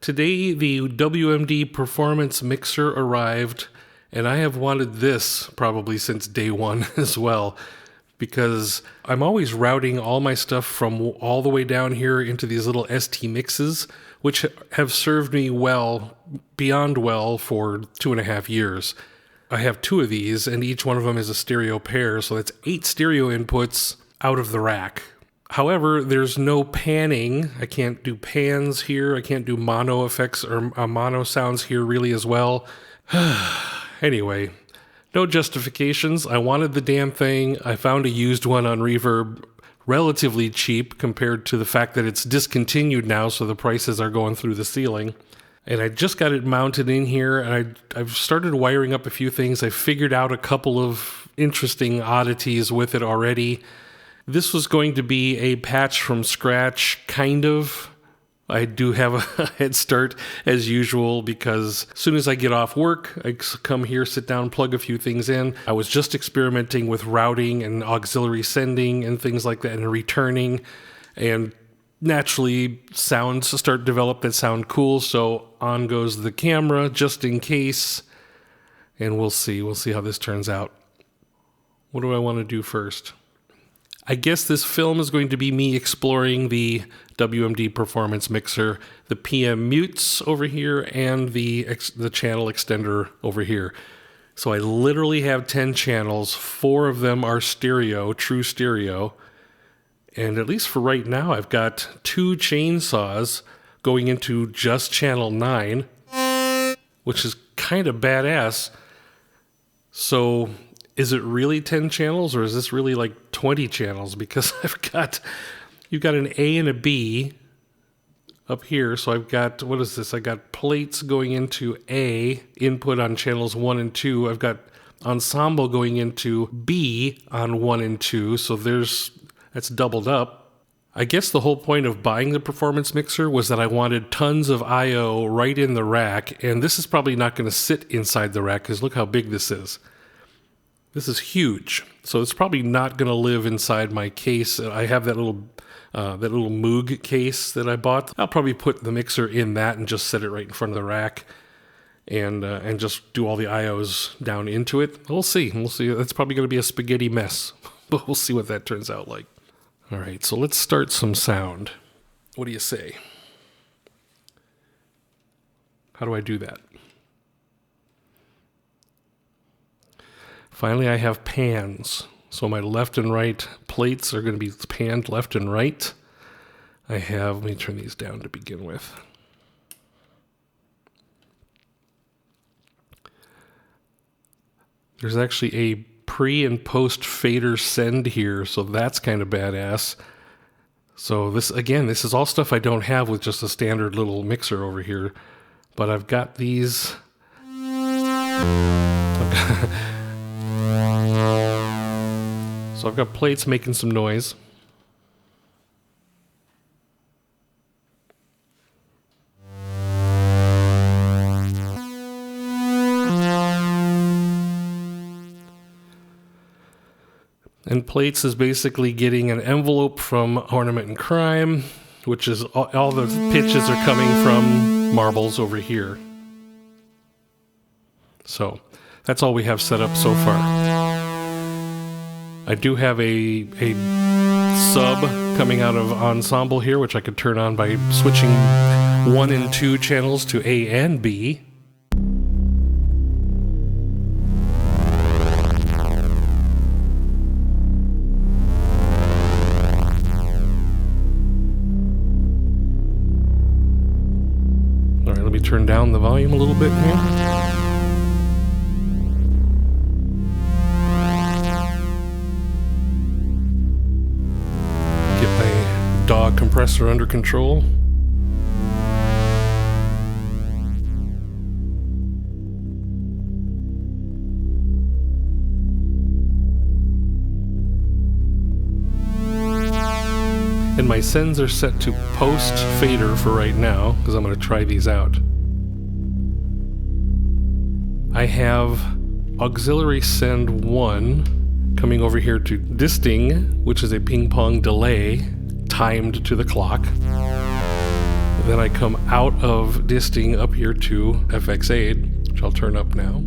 Today, the WMD Performance Mixer arrived, and I have wanted this probably since day one as well, because I'm always routing all my stuff from all the way down here into these little ST mixes, which have served me well, beyond well, for 2.5 years. I have 2 of these, and each one of them is a stereo pair, so that's 8 stereo inputs out of the rack. However, there's no panning. I can't do pans here. I can't do mono effects or mono sounds here really as well. Anyway, no justifications. I wanted the damn thing. I found a used one on Reverb, relatively cheap compared to the fact that it's discontinued now, so the prices are going through the ceiling. And I just got it mounted in here, and I've started wiring up a few things. I figured out a couple of interesting oddities with it already. This was going to be a patch from scratch, kind of. I do have a head start as usual because as soon as I get off work, I come here, sit down, plug a few things in. I was just experimenting with routing and auxiliary sending and things like that and returning. And naturally, sounds start to develop that sound cool. So on goes the camera just in case. And we'll see. We'll see how this turns out. What do I want to do first? I guess this film is going to be me exploring the WMD Performance Mixer, the PM mutes over here, and the channel extender over here. So I literally have 10 channels. 4 of them are stereo, true stereo. And at least for right now, I've got 2 chainsaws going into just channel 9, which is kind of badass. So is it really 10 channels, or is this really like 20 channels? Because you've got an A and a B up here. So I've got, what is this? I got plates going into A, input on channels 1 and 2. I've got ensemble going into B on 1 and 2. So that's doubled up. I guess the whole point of buying the Performance Mixer was that I wanted tons of I/O right in the rack. And this is probably not going to sit inside the rack because look how big this is. This is huge, so it's probably not going to live inside my case. I have that little Moog case that I bought. I'll probably put the mixer in that and just set it right in front of the rack, and just do all the I/Os down into it. We'll see. That's probably going to be a spaghetti mess, but we'll see what that turns out like. All right, so let's start some sound. What do you say? How do I do that? Finally, I have pans. So my left and right plates are going to be panned left and right. Let me turn these down to begin with. There's actually a pre and post fader send here, so that's kind of badass. So this is all stuff I don't have with just a standard little mixer over here. But I've got these. So I've got plates making some noise. And plates is basically getting an envelope from Ornament and Crime, which is all the pitches are coming from marbles over here. So that's all we have set up so far. I do have a sub coming out of Ensemble here, which I could turn on by switching 1 and 2 channels to A and B. All right, let me turn down the volume a little bit here. Dog compressor under control. And my sends are set to post fader for right now because I'm going to try these out. I have auxiliary send 1 coming over here to disting, which is a ping pong delay timed to the clock. Then I come out of disting up here to FX8, which I'll turn up now.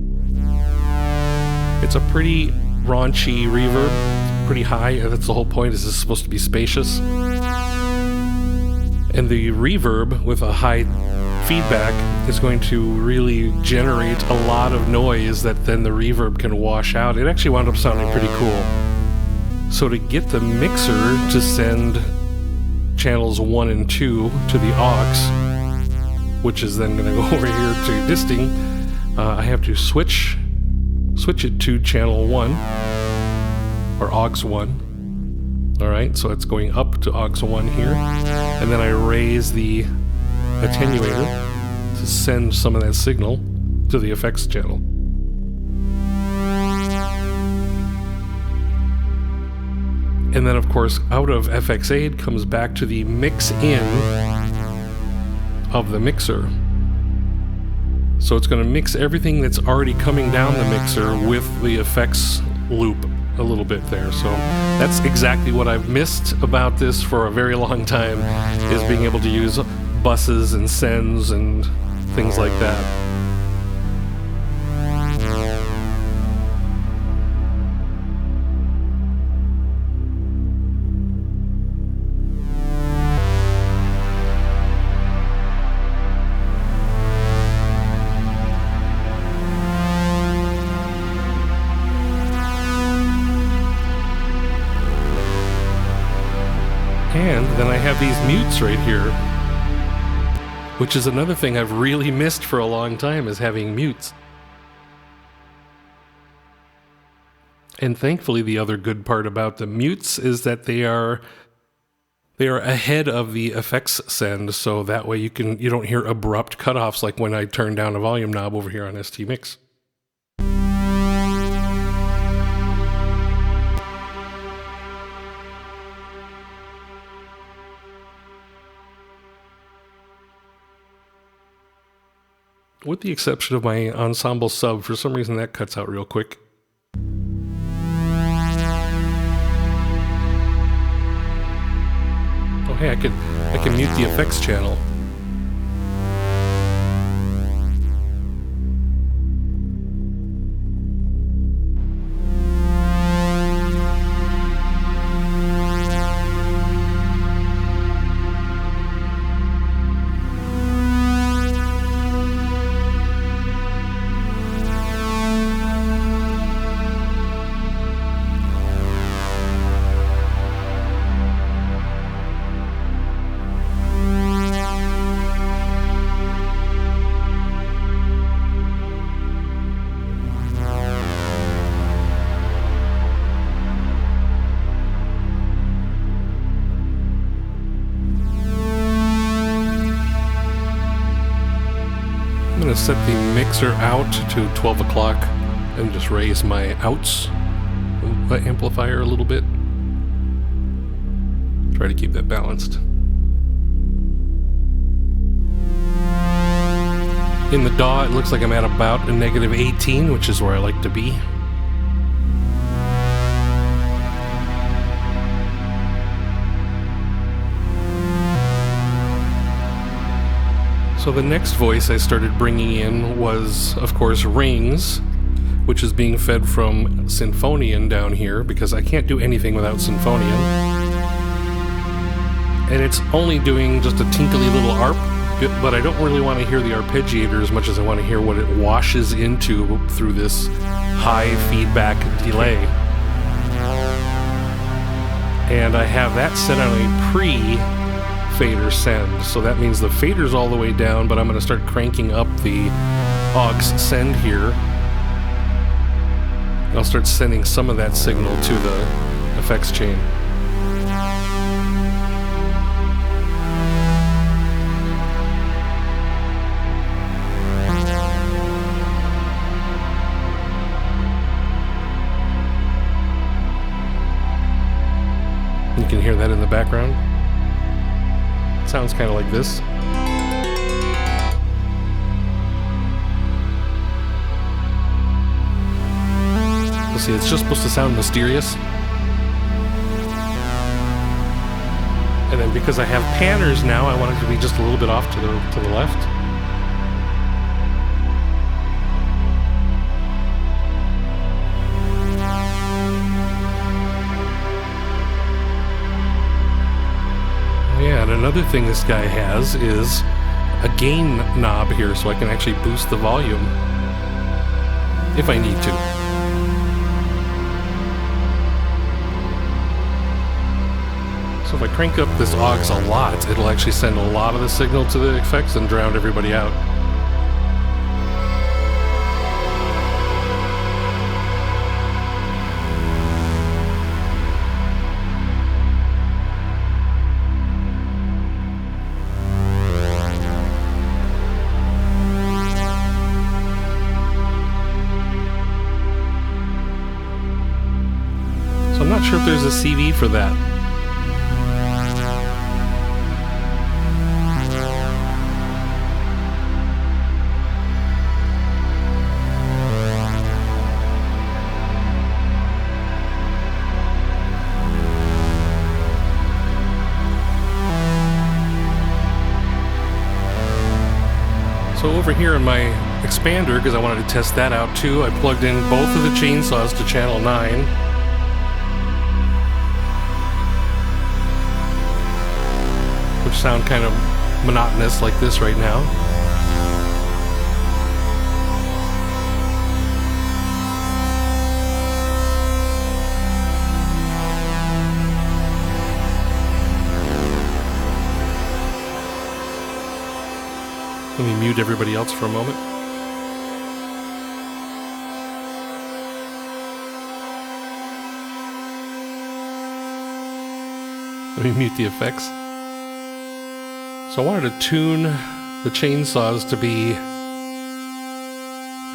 It's a pretty raunchy reverb, pretty high. That's the whole point, is it's supposed to be spacious. And the reverb with a high feedback is going to really generate a lot of noise that then the reverb can wash out. It actually wound up sounding pretty cool. So to get the mixer to send channels 1 and 2 to the aux, which is then going to go over here to disting, I have to switch it to channel 1, or aux 1. Alright, so it's going up to aux 1 here, and then I raise the attenuator to send some of that signal to the effects channel. And then of course out of FX8 comes back to the mix in of the mixer. So it's going to mix everything that's already coming down the mixer with the effects loop a little bit there. So that's exactly what I've missed about this for a very long time, is being able to use buses and sends and things like that. And then I have these mutes right here, which is another thing I've really missed for a long time, is having mutes. And thankfully the other good part about the mutes is that they are ahead of the effects send, so that way you don't hear abrupt cutoffs like when I turn down a volume knob over here on ST Mix. With the exception of my Ensemble sub, for some reason that cuts out real quick. Oh hey, I can mute the effects channel. I'm going to set the mixer out to 12 o'clock and just raise my outs amplifier a little bit. Try to keep that balanced. In the DAW, it looks like I'm at about a negative 18, which is where I like to be. So the next voice I started bringing in was, of course, rings, which is being fed from Sinfonion down here, because I can't do anything without Sinfonion. And it's only doing just a tinkly little arp, but I don't really want to hear the arpeggiator as much as I want to hear what it washes into through this high feedback delay. And I have that set on a pre-fader send, so that means the fader's all the way down, but I'm going to start cranking up the aux send here. I'll start sending some of that signal to the effects chain. You can hear that in the background. It sounds kind of like this. You'll see, it's just supposed to sound mysterious. And then because I have panners now, I want it to be just a little bit off to the left. Yeah, and another thing this guy has is a gain knob here, so I can actually boost the volume if I need to. So if I crank up this aux a lot, it'll actually send a lot of the signal to the effects and drown everybody out. So I'm not sure if there's a CV for that. So over here in my expander, because I wanted to test that out too, I plugged in both of the chainsaws to channel 9. Which sound kind of monotonous like this right now. Let me mute everybody else for a moment. Let me mute the effects. So I wanted to tune the chainsaws to be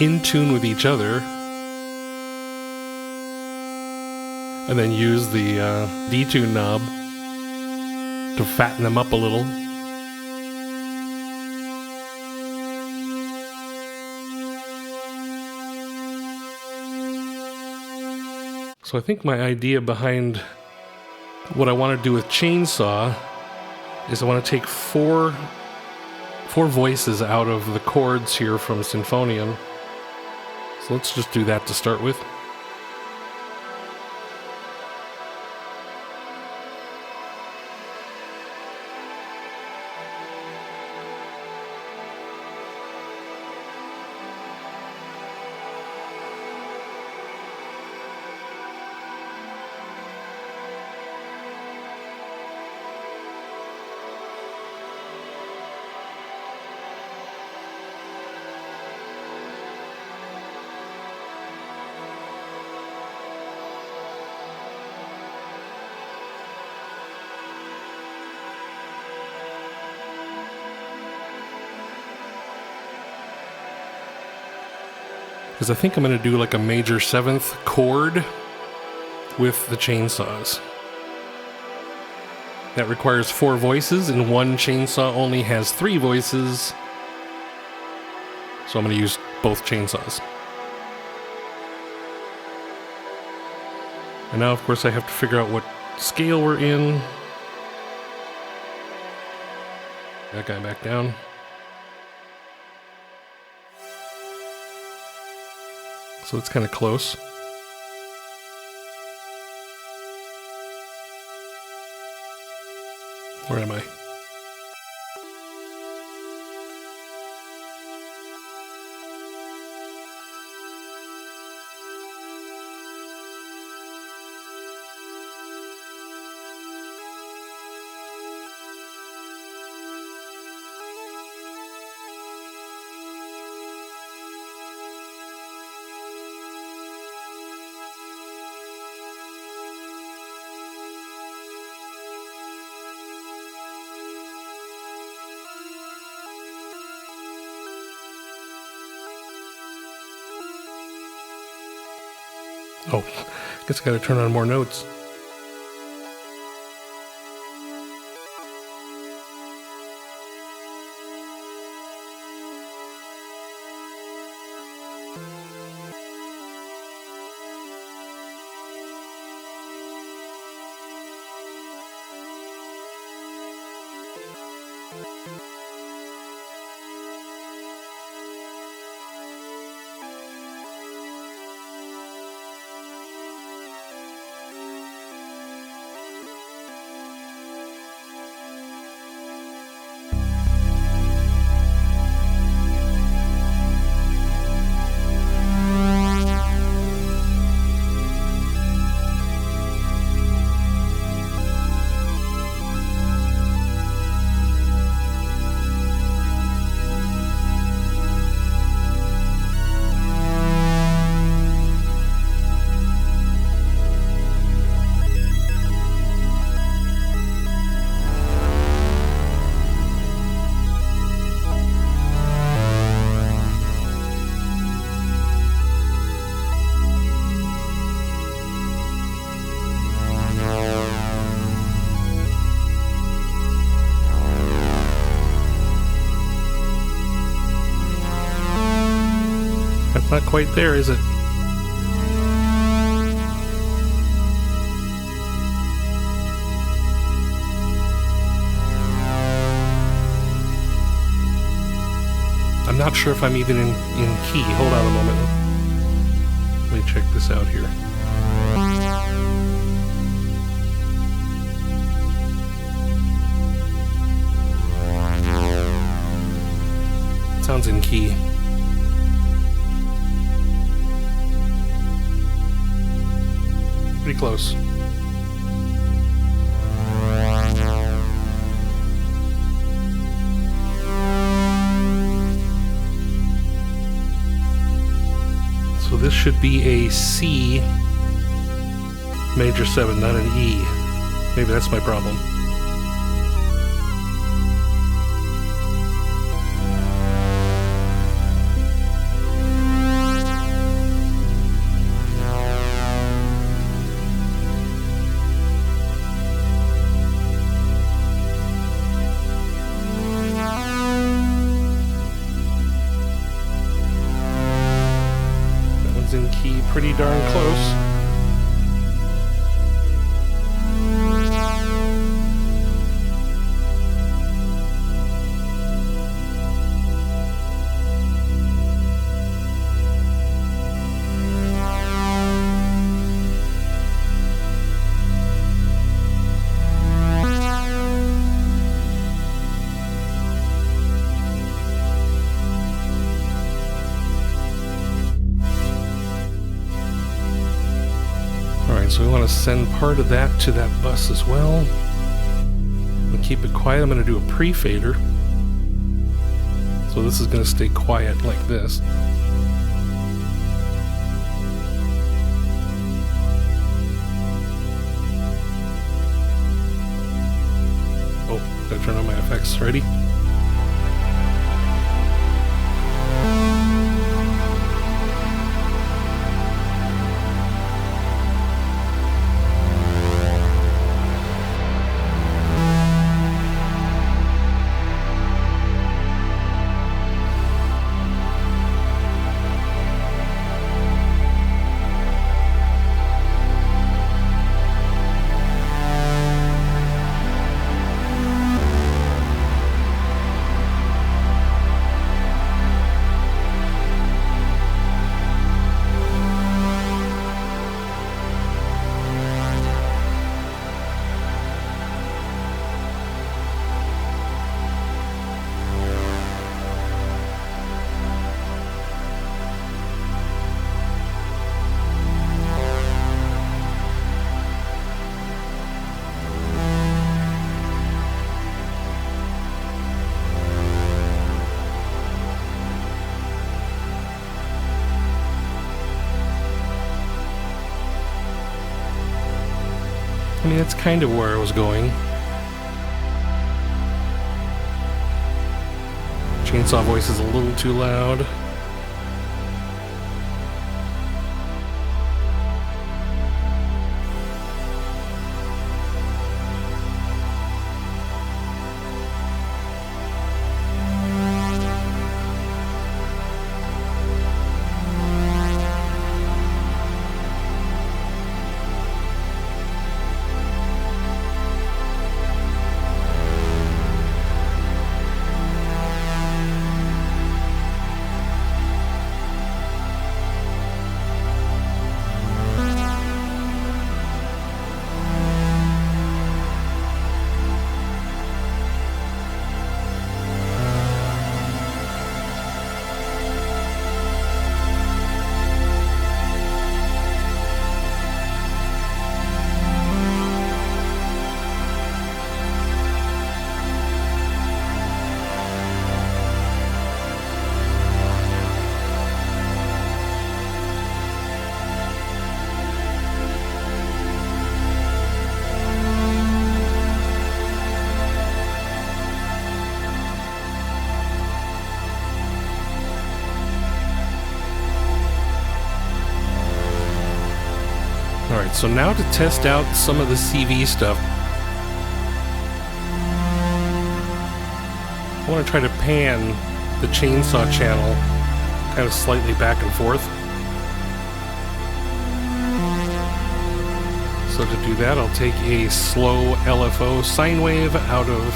in tune with each other, and then use the detune knob to fatten them up a little. So I think my idea behind what I want to do with chainsaw is I want to take four voices out of the chords here from Sinfonion. So let's just do that to start with. Because I think I'm going to do like a major 7th chord with the chainsaws. That requires 4 voices, and one chainsaw only has 3 voices. So I'm going to use both chainsaws. And now, of course, I have to figure out what scale we're in. That guy back down. So it's kind of close. Where am I? Oh, guess I gotta turn on more notes. Not quite there, is it? I'm not sure if I'm even in key. Hold on a moment. Let me check this out here. Sounds in key. Pretty close. So this should be a C major 7, not an E. Maybe that's my problem. In key pretty darn close. So we want to send part of that to that bus as well. And keep it quiet. I'm going to do a pre-fader. So this is going to stay quiet like this. Oh, gotta turn on my effects. Ready? I mean, that's kind of where I was going. Chainsaw voice is a little too loud. Alright, so now to test out some of the CV stuff, I want to try to pan the chainsaw channel kind of slightly back and forth. So to do that, I'll take a slow LFO sine wave out of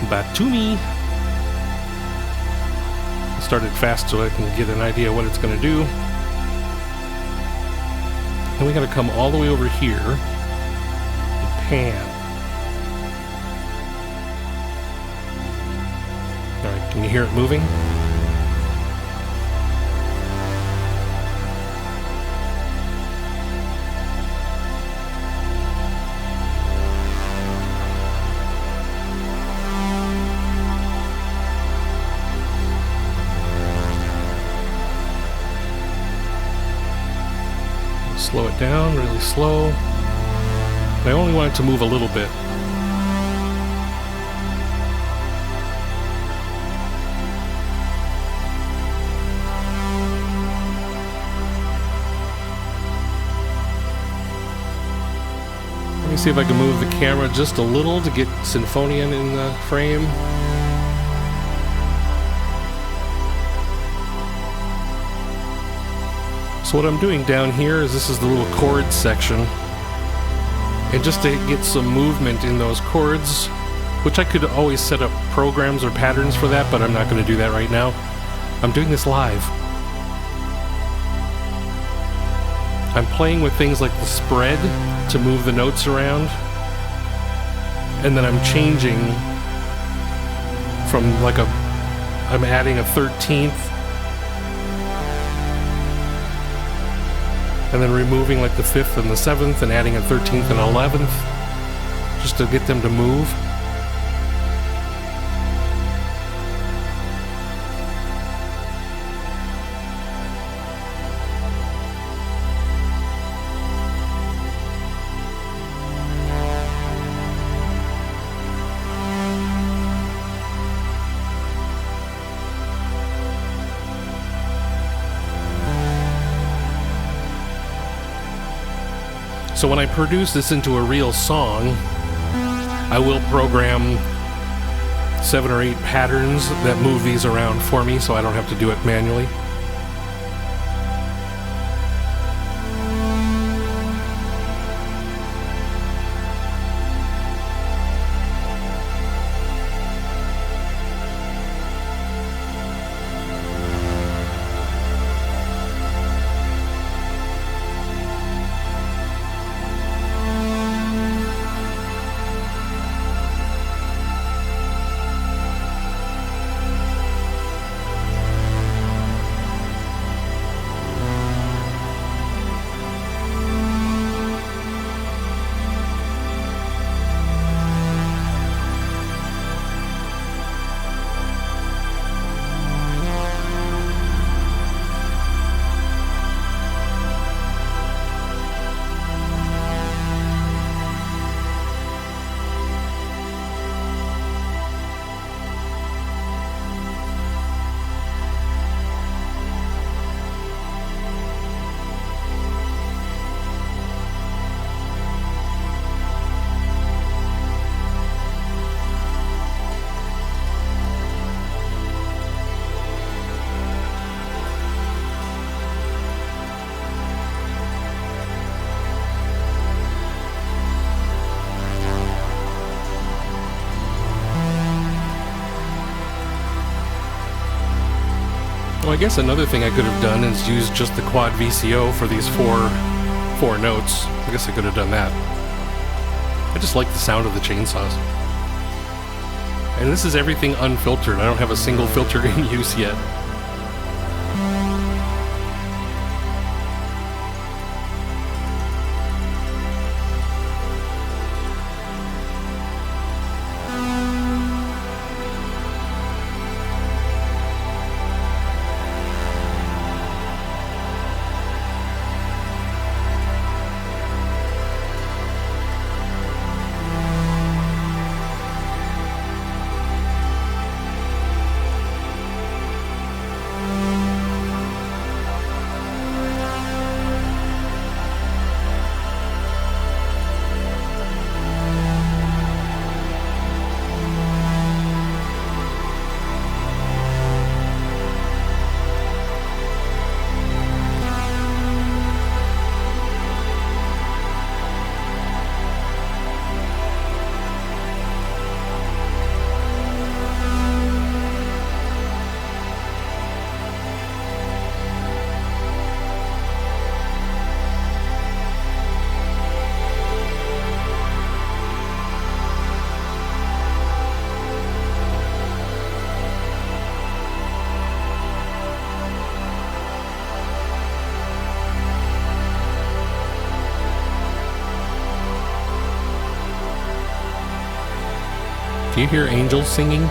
Batumi. I'll start it fast so I can get an idea what it's going to do. Then we got to come all the way over here and pan. All right, can you hear it moving? Slow it down, really slow. I only want it to move a little bit. Let me see if I can move the camera just a little to get Sinfonion in the frame. So what I'm doing down here is this is the little chords section. And just to get some movement in those chords, which I could always set up programs or patterns for that, but I'm not going to do that right now. I'm doing this live. I'm playing with things like the spread to move the notes around. And then I'm changing from like I'm adding a 13th. And then removing like the 5th and the 7th and adding a 13th and 11th just to get them to move. So when I produce this into a real song, I will program 7 or 8 patterns that move these around for me so I don't have to do it manually. Well, I guess another thing I could have done is use just the quad VCO for these four notes. I guess I could have done that. I just like the sound of the chainsaws. And this is everything unfiltered. I don't have a single filter in use yet. Do you hear angels singing?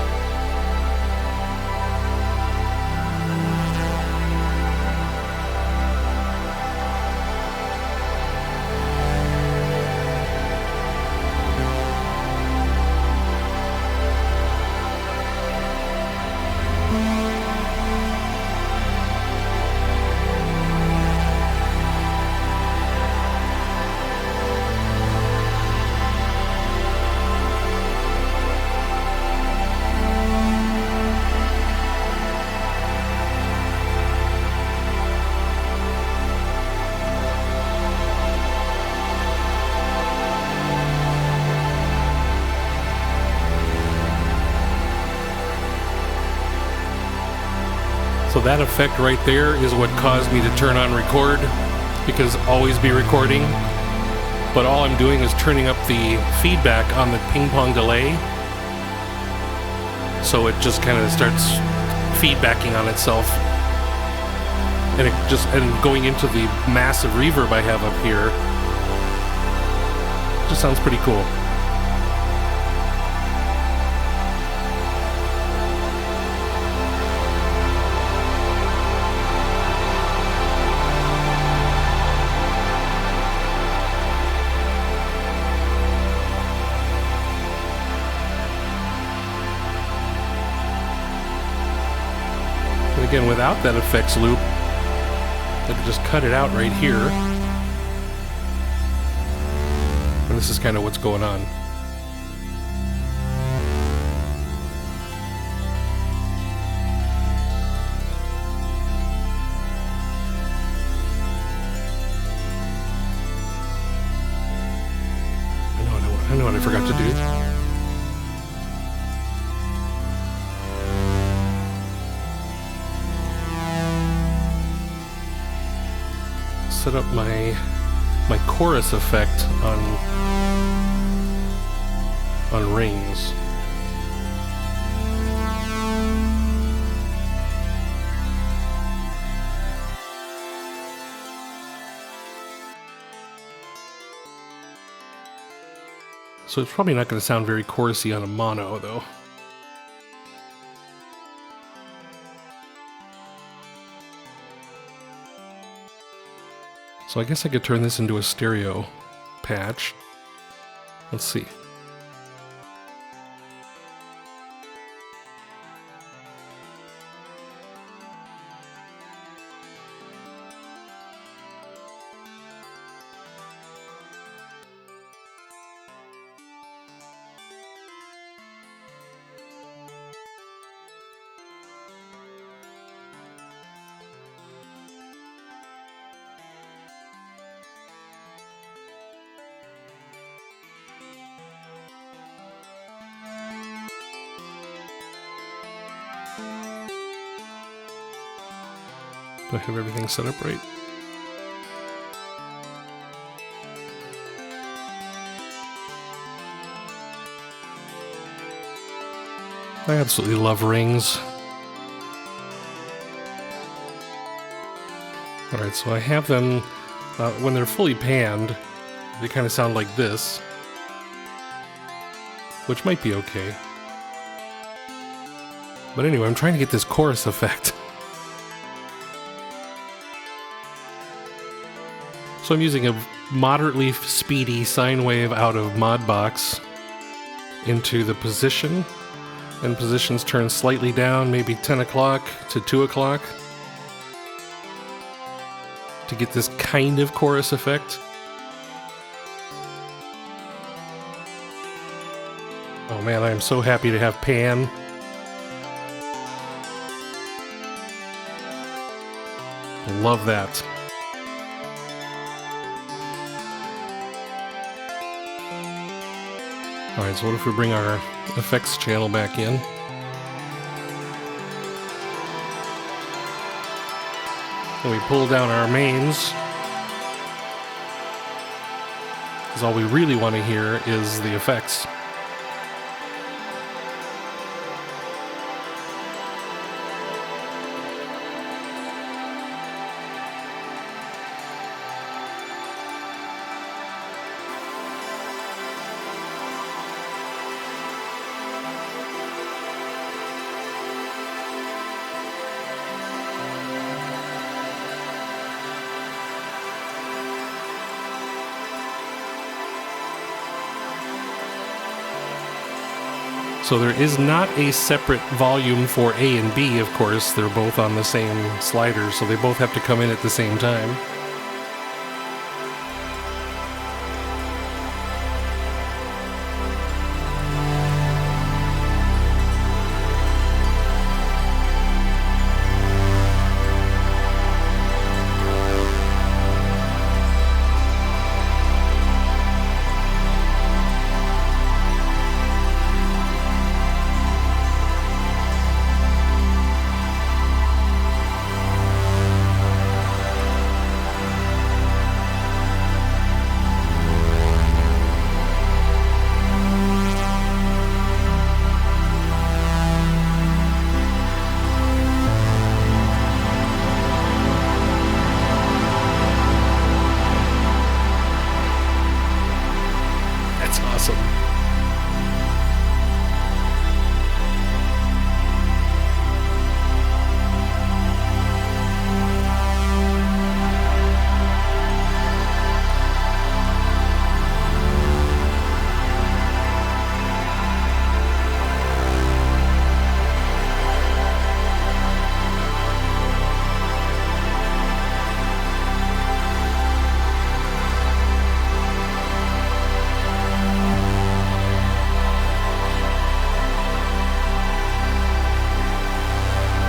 So that effect right there is what caused me to turn on record, because always be recording. But all I'm doing is turning up the feedback on the ping pong delay. So it just kind of starts feedbacking on itself. And going into the massive reverb I have up here. Just sounds pretty cool. Again, without that effects loop, I can just cut it out right here. And this is kind of what's going on. I know what I forgot to do. Set up my chorus effect on rings. So it's probably not going to sound very chorusy on a mono though. So I guess I could turn this into a stereo patch. Let's see. Do I have everything set up right? I absolutely love rings. Alright, so I have them, when they're fully panned, they kind of sound like this, which might be okay. But anyway, I'm trying to get this chorus effect. So I'm using a moderately speedy sine wave out of Modbox into the position, and positions turn slightly down, maybe 10 o'clock to 2 o'clock, to get this kind of chorus effect. Oh man, I am so happy to have pan. Love that. Alright, so what if we bring our effects channel back in? And we pull down our mains. Because all we really want to hear is the effects. So there is not a separate volume for A and B, of course. They're both on the same slider, so they both have to come in at the same time.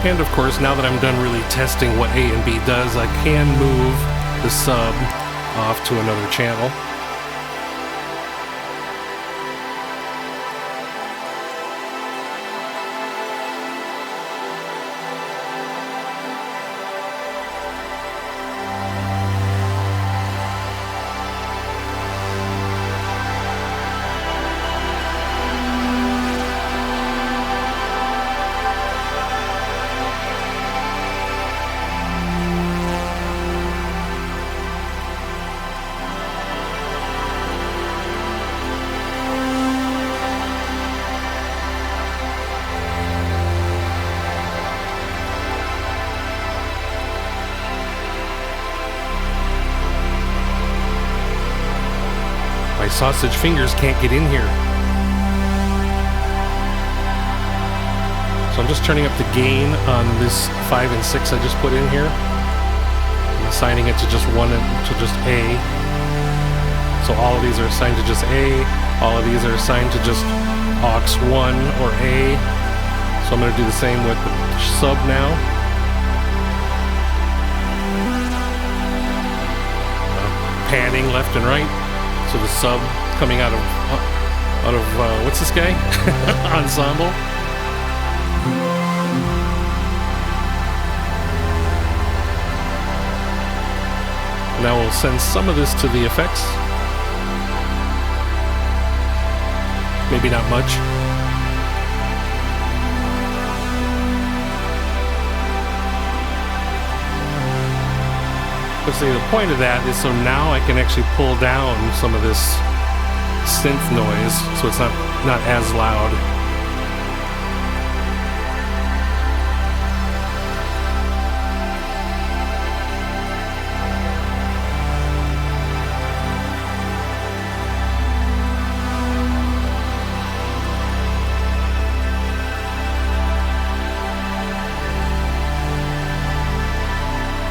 And of course, now that I'm done really testing what A and B does, I can move the sub off to another channel. My sausage fingers can't get in here. So I'm just turning up the gain on this 5 and 6 I just put in here. I'm assigning it to just one and to just A. So all of these are assigned to just A. All of these are assigned to just aux 1 or A. So I'm going to do the same with the sub now. Panning left and right. So the sub coming out of what's this guy? Ensemble. Now we'll send some of this to the effects. Maybe not much. But see, the point of that is so now I can actually pull down some of this synth noise so it's not as loud.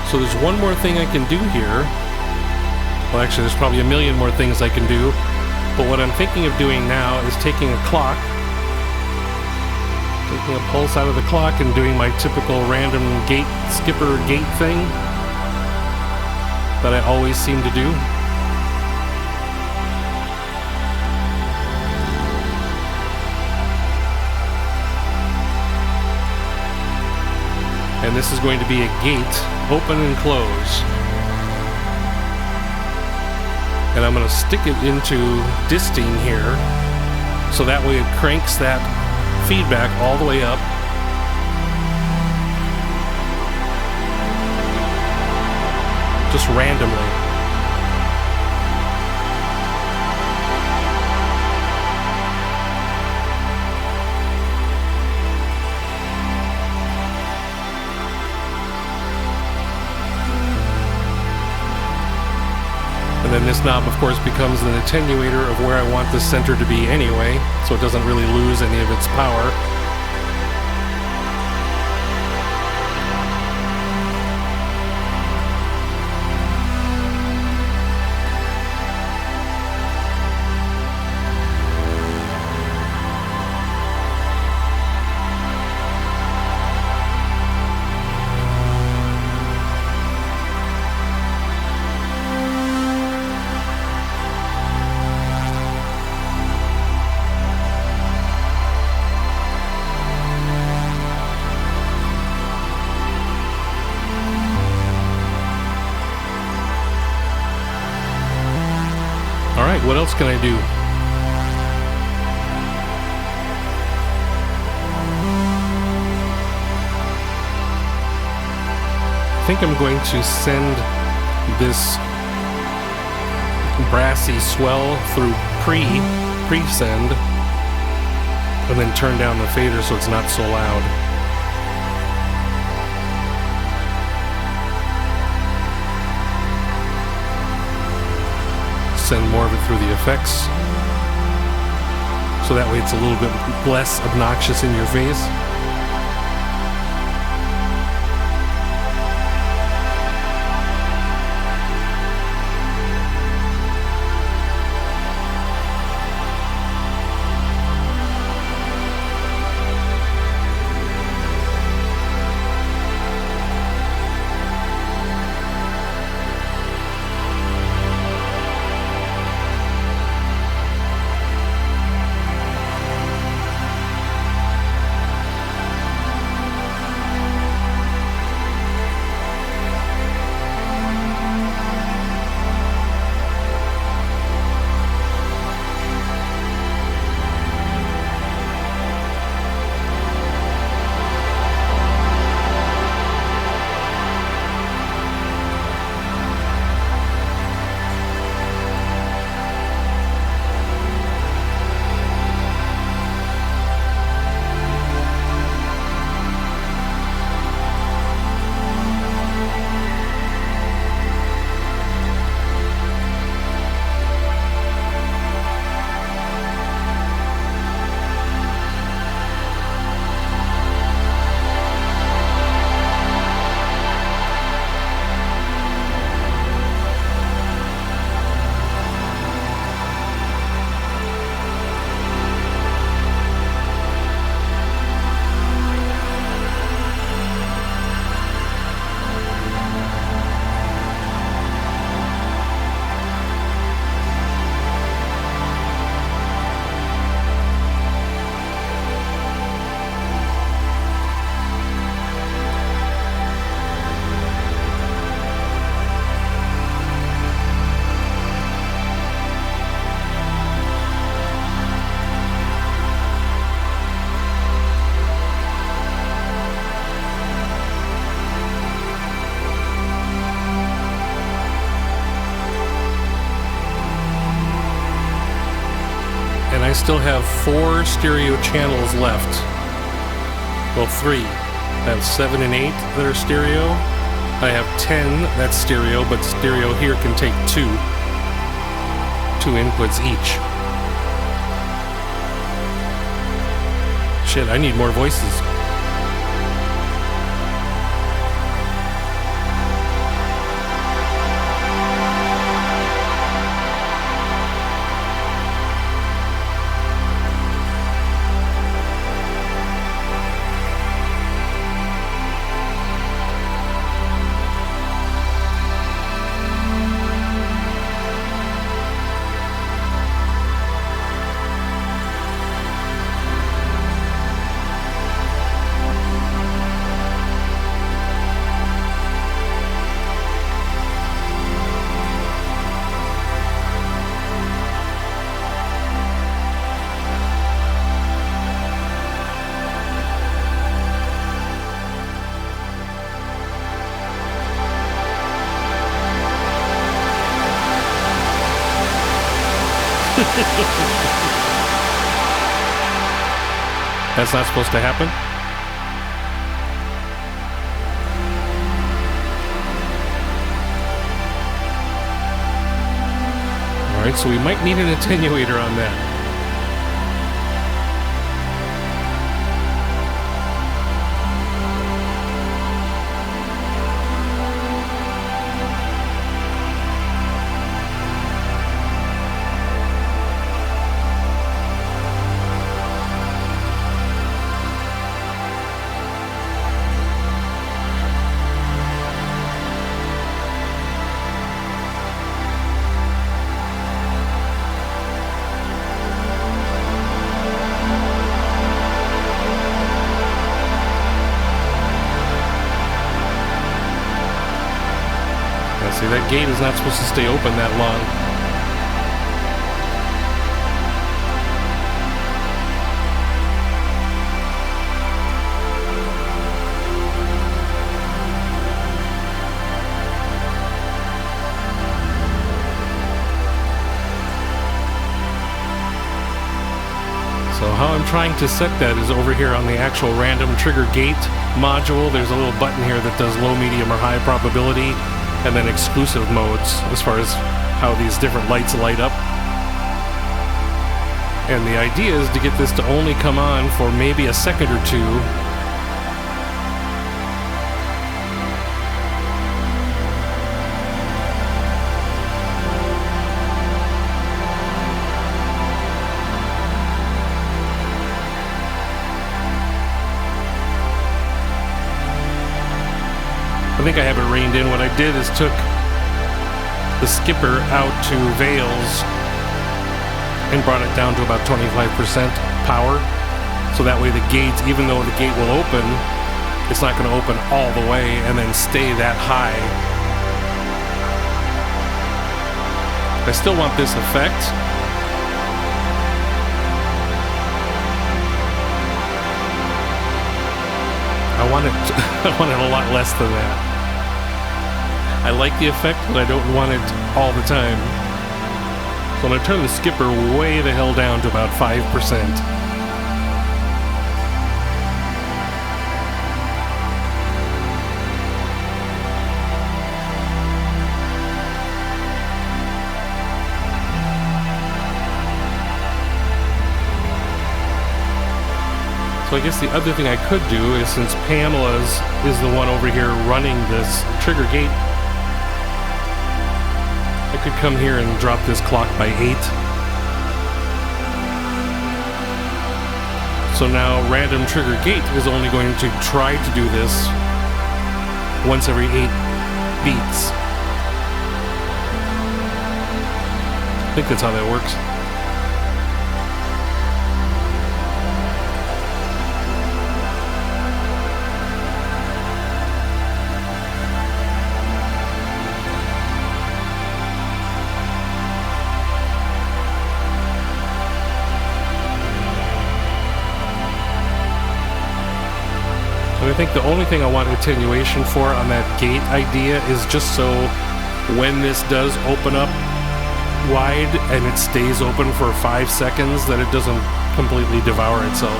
So there's one more thing I can do here. Well, actually, there's probably a million more things I can do. But what I'm thinking of doing now is taking a clock, taking a pulse out of the clock and doing my typical random skipper gate thing that I always seem to do. And this is going to be a gate, open and close. And I'm going to stick it into disting here, so that way it cranks that feedback all the way up. Just randomly. And then this knob, of course, becomes an attenuator of where I want the center to be anyway, so it doesn't really lose any of its power. Alright, what else can I do? I think I'm going to send this brassy swell through pre-send, and then turn down the fader so it's not so loud. Send more of it through the effects, so that way it's a little bit less obnoxious in your face. And I still have 4 stereo channels left. Well, 3. I have 7 and 8 that are stereo. I have 10 that's stereo, but stereo here can take 2 inputs each. Shit, I need more voices. That's not supposed to happen? Alright, so we might need an attenuator on that. See, that gate is not supposed to stay open that long. So how I'm trying to set that is over here on the actual random trigger gate module. There's a little button here that does low, medium, or high probability, and then exclusive modes as far as how these different lights light up. And the idea is to get this to only come on for maybe a second or two. I think I have it reined in. What I did is took the skipper out to Veils and brought it down to about 25% power. So that way the gate, even though the gate will open, it's not going to open all the way and then stay that high. I still want this effect. I want it a lot less than that. I like the effect, but I don't want it all the time. So I'm going to turn the skipper way the hell down to about 5%. So I guess the other thing I could do is, since Pamela's is the one over here running this trigger gate, I could come here and drop this clock by 8. So now random trigger gate is only going to try to do this once every 8 beats. I think that's how that works. I think the only thing I want attenuation for on that gate idea is just so when this does open up wide and it stays open for 5 seconds, that it doesn't completely devour itself.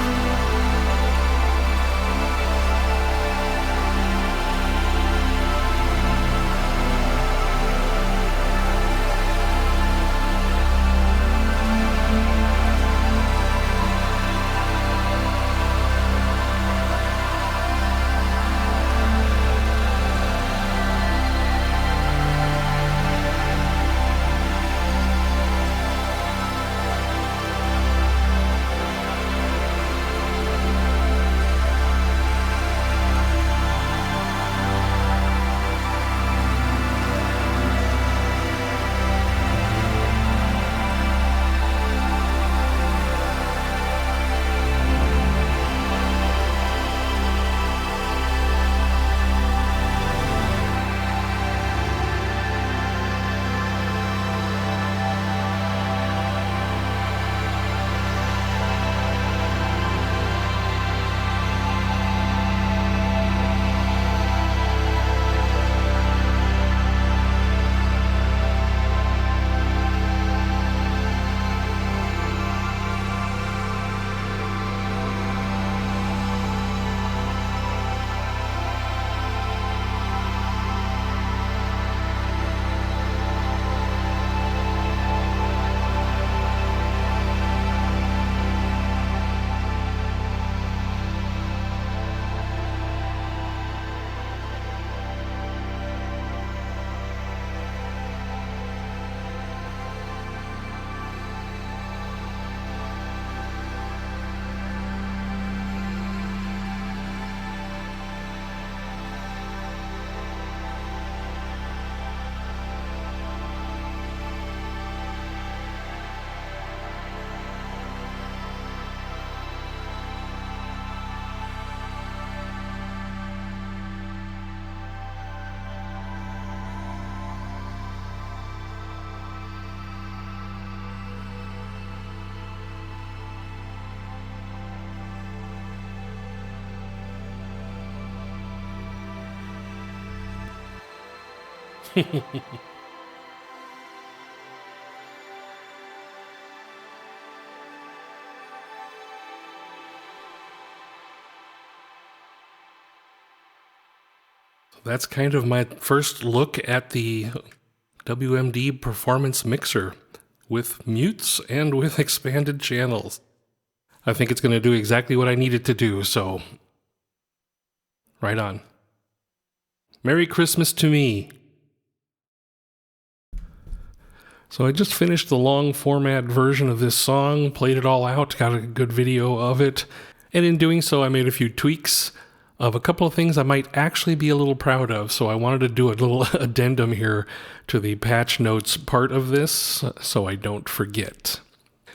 That's kind of my first look at the WMD Performance Mixer with mutes and with expanded channels. I think it's going to do exactly what I need it to do, so right on. Merry Christmas to me. So I just finished the long format version of this song, played it all out, got a good video of it, and in doing so I made a few tweaks of a couple of things I might actually be a little proud of, so I wanted to do a little addendum here to the patch notes part of this, so I don't forget.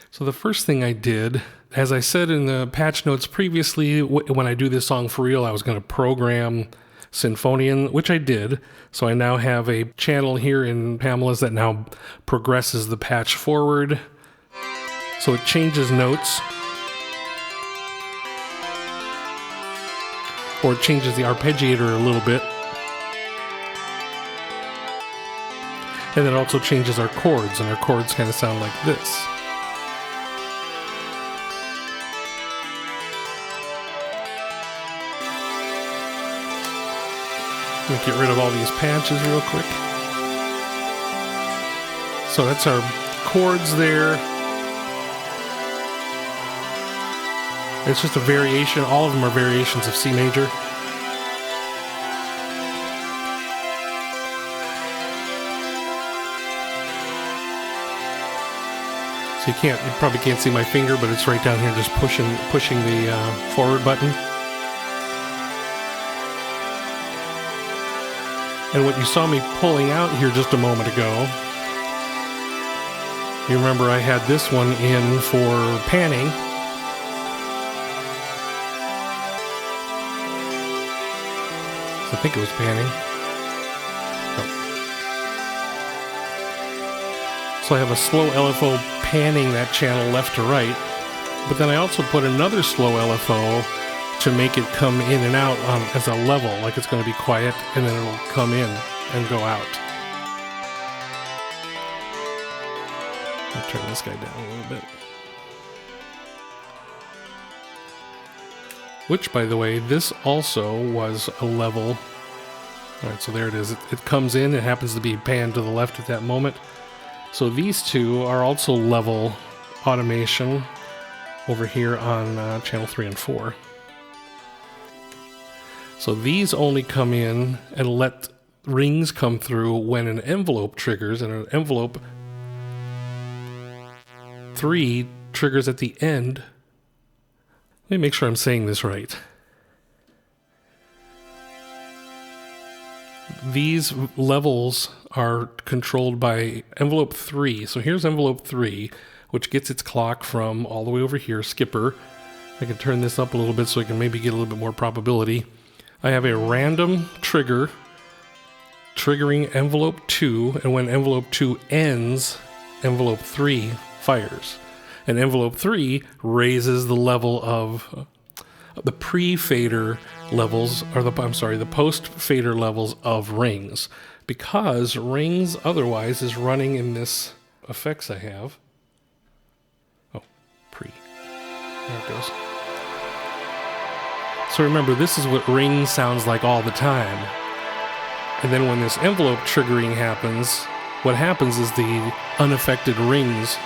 So the first thing I did, as I said in the patch notes previously, when I do this song for real, I was going to program Sinfonion, which I did. So I now have a channel here in Pamela's that now progresses the patch forward. So it changes notes. Or it changes the arpeggiator a little bit. And it also changes our chords, and our chords kind of sound like this. Let me get rid of all these patches real quick. So that's our chords there. It's just a variation. All of them are variations of C major. So you probably can't see my finger, but it's right down here just pushing the forward button. And what you saw me pulling out here just a moment ago, you remember I had this one in for panning. I think it was panning. Oh. So I have a slow LFO panning that channel left to right, but then I also put another slow LFO to make it come in and out as a level, like it's going to be quiet, and then it'll come in and go out. I'll turn this guy down a little bit. Which, by the way, this also was a level. Alright, so there it is. It comes in, it happens to be panned to the left at that moment. So these two are also level automation over here on channel 3 and 4. So these only come in and let rings come through when an envelope triggers, and an envelope 3 triggers at the end. Let me make sure I'm saying this right. These levels are controlled by envelope 3. So here's envelope 3, which gets its clock from all the way over here, skipper. I can turn this up a little bit so I can maybe get a little bit more probability. I have a random trigger triggering envelope 2, and when envelope 2 ends, envelope 3 fires. And envelope 3 raises the level of the pre-fader levels, or the post-fader levels of rings, because rings otherwise is running in this effects I have. Oh, pre. There it goes. So remember, this is what ring sounds like all the time. And then when this envelope triggering happens, what happens is the unaffected rings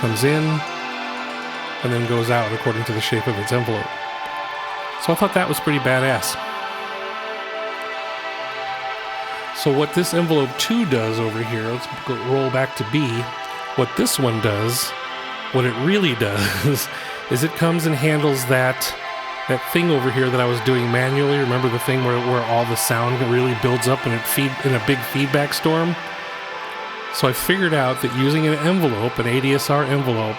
comes in and then goes out according to the shape of its envelope. So I thought that was pretty badass. So what this envelope 2 does over here, let's roll back to B. What this one does, what it really does, is it comes and handles that thing over here that I was doing manually. Remember the thing where all the sound really builds up and it in a big feedback storm? So I figured out that using an envelope, an ADSR envelope,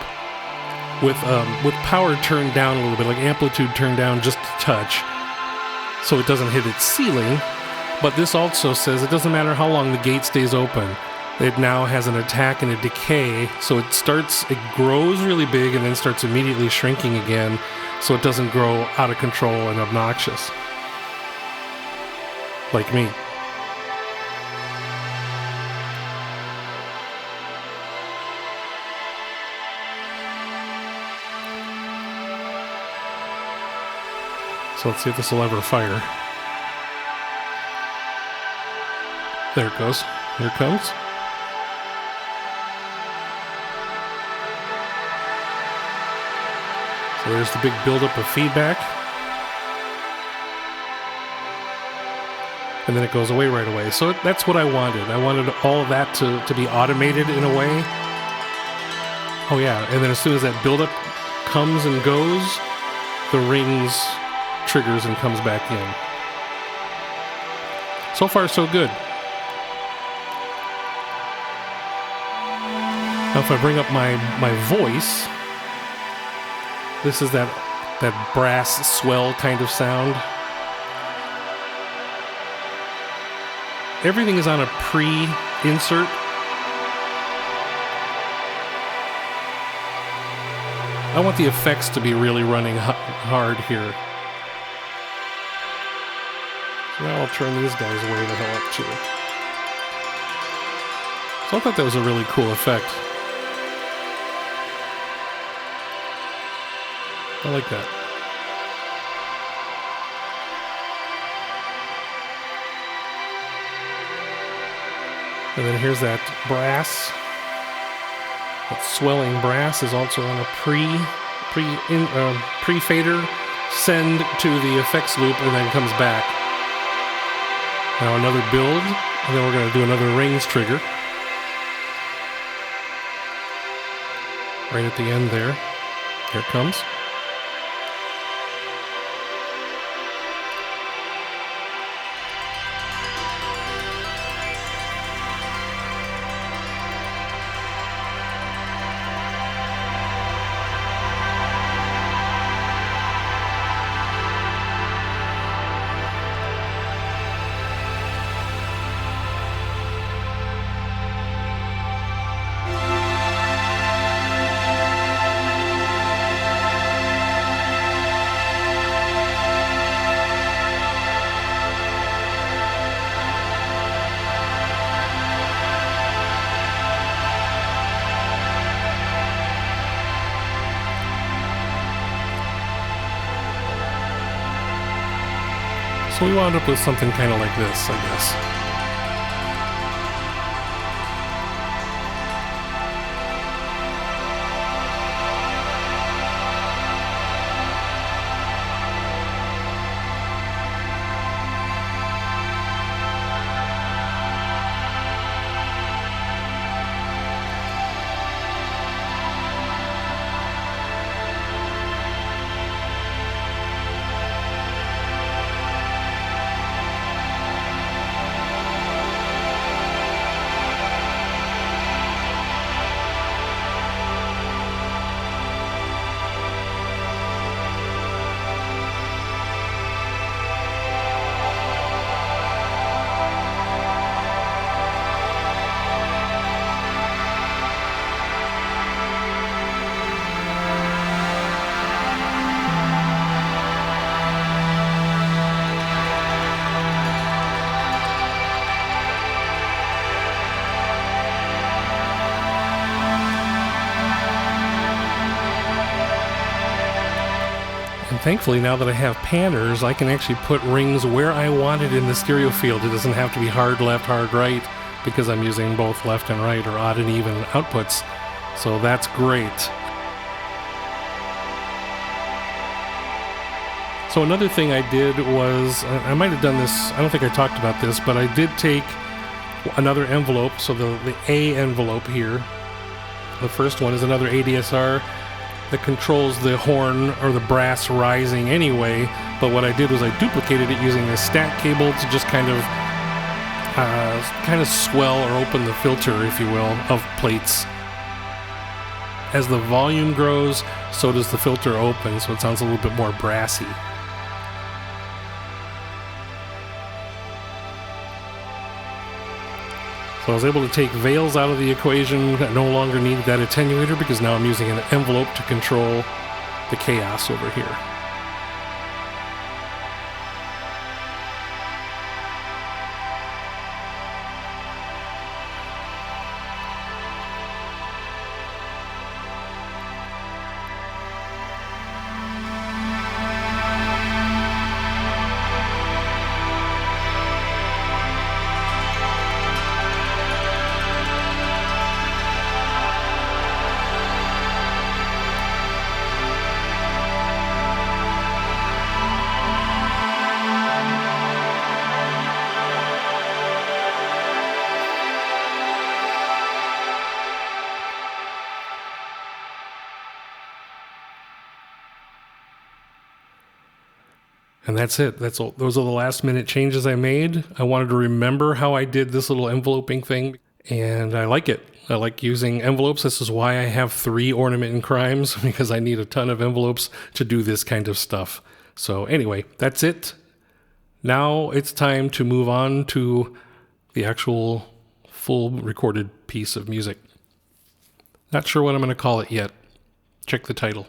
with power turned down a little bit, like amplitude turned down just a touch, so it doesn't hit its ceiling. But this also says it doesn't matter how long the gate stays open. It now has an attack and a decay, so it grows really big and then starts immediately shrinking again, so it doesn't grow out of control and obnoxious. like me. So let's see if this will ever fire. There it goes. Here it comes. So there's the big buildup of feedback. And then it goes away right away. So that's what I wanted. I wanted all of that to be automated in a way. Oh yeah, and then as soon as that buildup comes and goes, the rings triggers and comes back in. So far, so good. Now if I bring up my voice, this is that brass swell kind of sound. Everything is on a pre-insert. I want the effects to be really running hard here. So now I'll turn these guys way the hell up too. So I thought that was a really cool effect. I like that. And then here's that brass. That swelling brass is also on a pre-fader send to the effects loop and then comes back. Now another build, and then we're going to do another rings trigger. Right at the end there. Here it comes. So we wound up with something kind of like this, I guess. Thankfully, now that I have panners, I can actually put rings where I want it in the stereo field. It doesn't have to be hard left, hard right, because I'm using both left and right or odd and even outputs. So that's great. So another thing I did was, I might have done this, I don't think I talked about this, but I did take another envelope, so the A envelope here. The first one is another ADSR that controls the horn or the brass rising anyway, but what I did was I duplicated it using this stat cable to just kind of swell or open the filter, if you will, of Plaits. As the volume grows, so does the filter open, so it sounds a little bit more brassy. So I was able to take veils out of the equation. I no longer needed that attenuator because now I'm using an envelope to control the chaos over here. And that's it. Those are the last minute changes I made. I wanted to remember how I did this little enveloping thing, and I like it. I like using envelopes. This is why I have 3 ornament and crimes, because I need a ton of envelopes to do this kind of stuff. So anyway, that's it. Now it's time to move on to the actual full recorded piece of music. Not sure what I'm going to call it yet. Check the title.